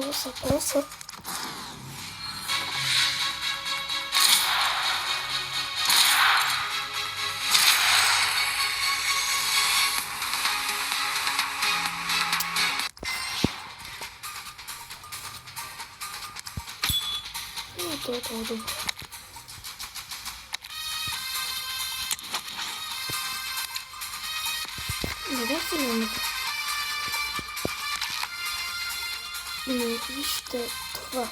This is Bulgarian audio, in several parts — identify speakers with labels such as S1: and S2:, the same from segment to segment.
S1: полоса. Ну, то этого добро. Давайте не вижте това.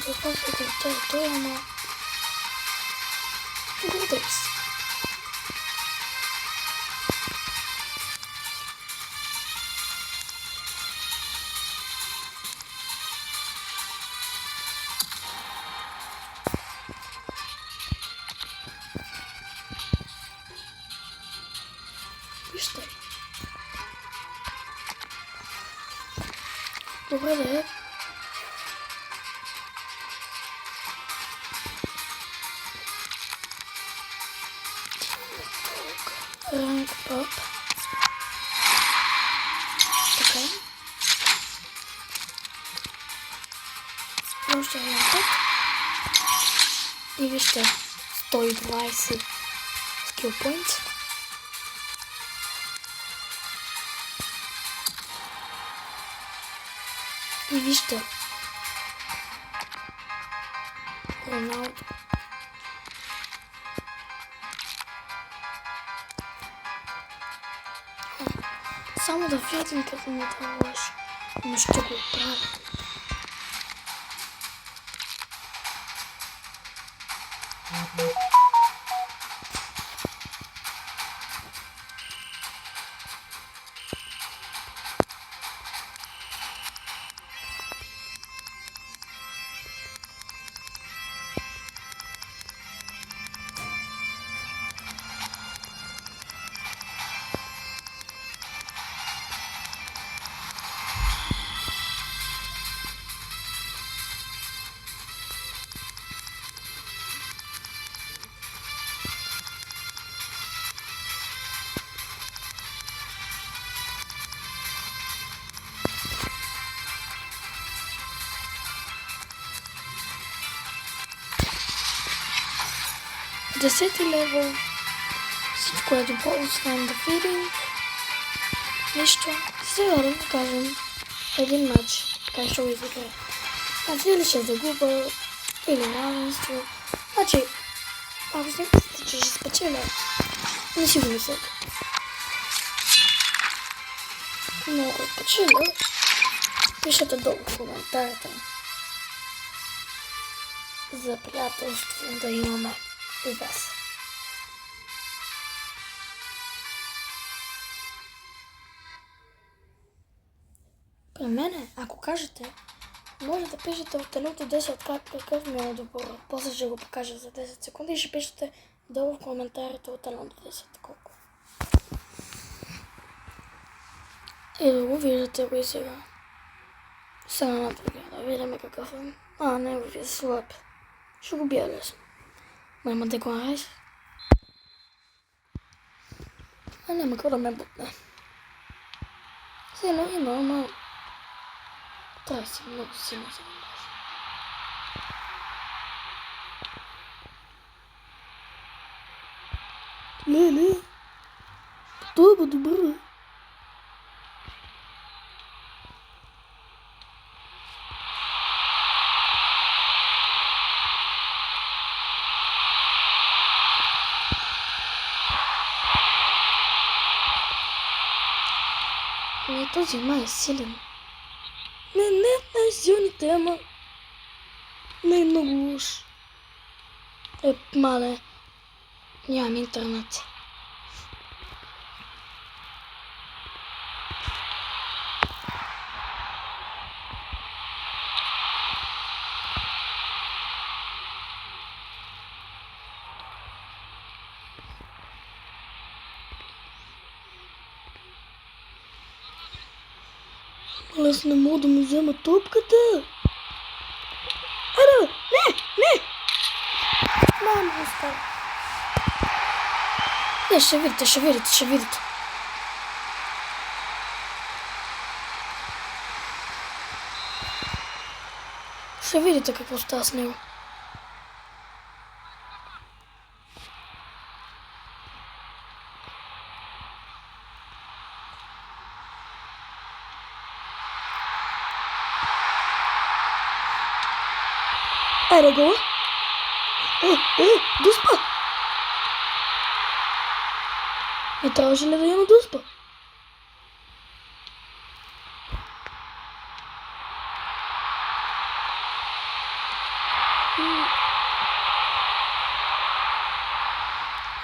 S1: Запасвате територия, гордей се. Вижте. Добре да е. Ранг ап. Така. Още ранг ап. И вижте 120 скил поинт. И вижте Роналдо. Само да видим като не трябваш, но ще го правя. Десети левел. Всичко е добро, освен да видим. Нищо. Сега да кажем един матч. Така ще го изиграя. Значи или ще загуба, или равенство. Значи, ако си мислите, че ще спечеля, не си го мислете. Но ако спечеля, пишете долу в коментарите за приятелство да имаме и вас. При мене, ако кажете, може да пишете от 1 до 10 какъв ми е добър. После ще го покажа за 10 секунди и ще пишете долу в коментарите от 1 до 10 колко. И да го виждате го и сега. Сега на другия, да видим какъв е. Негови е слаб. Ще го бия лесно. Няма да го нарежа. Няма какво да ме бутне. Силно има, но трябва си много силно за да може. Не. Това е добре. Този май е силен. Не най-силните, ама не е много лош. Мале. Нямам интернет. Аз не мога да му взема топката. Аре, не! Мама го става. Ще видите. Ще видите какво става с него. Айде го! Дуспа! Не трябваше ли да има дуспа?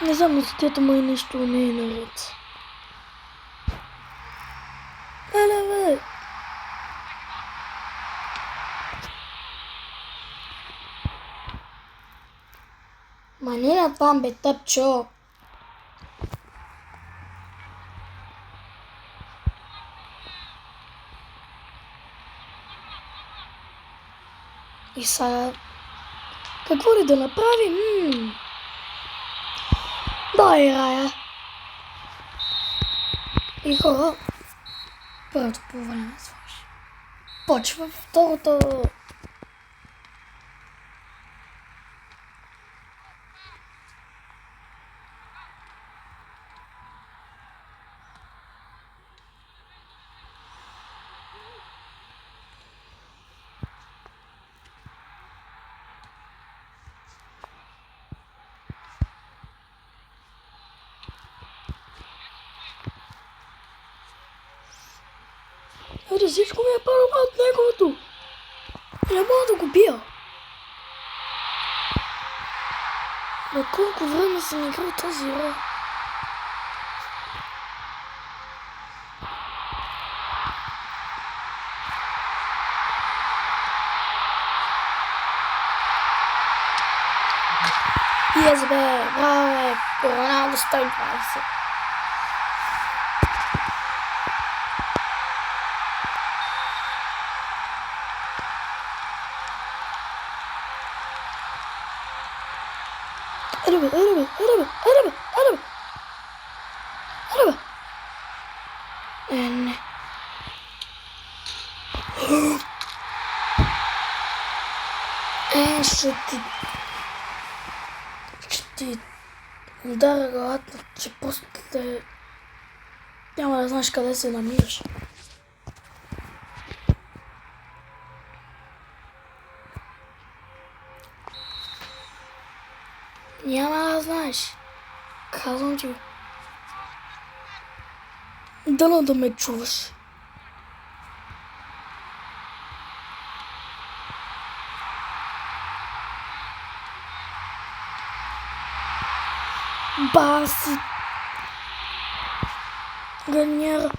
S1: Не знам, но съдията май нещо не е наред. Бе! Ма не на там, бе, тъпчо. И сега... Какво ли да направим? Дай, Рая. И хора, първото полуване не свърши. Почва второто. Ето всичко ми е по-добро от неговото. Не мога да го бия. На колко време съм играл тази игра? Yes, бе, браво, бе, Роналдо 120. Арабе. Не. Ще ти удара главата, че просто няма да знаеш къде се намираш. Няма да знаеш. Казвам ти го. Дано да ме чуваш. Баси. Ганяра.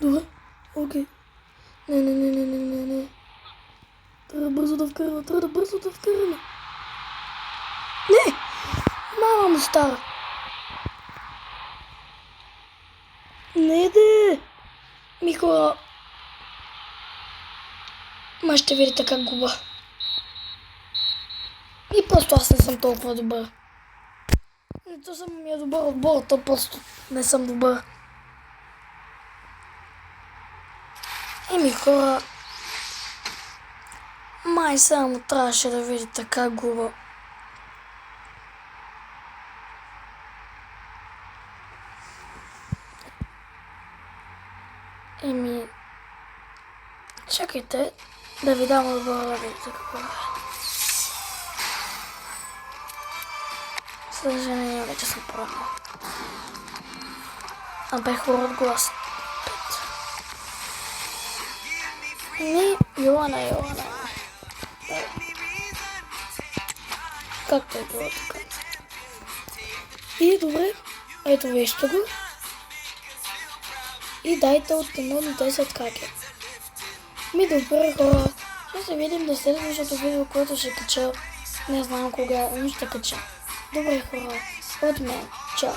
S1: Добре, окей. Не. Трябва бързо да вкараме. Не! Мама му стара. Не де! Ми хора. Ма ще видите как губа. И просто аз не съм толкова добър. Нито съм ми е добър отбор, то просто не съм добър. Еми хора, май само трябваше да видите как губа. Еми, чакайте да ви дам отбора да видите какво е. Съжаление, вече съм поранал. А бе хора от глас. Еми, Йоана. Както е било така. И добре, ето вижте го. И дайте от 1 до 10 как е. Ми добре хора, ще се видим до следващото видео, което ще кача. Не знам кога, но ще кача. Добре хора, от мен, чао.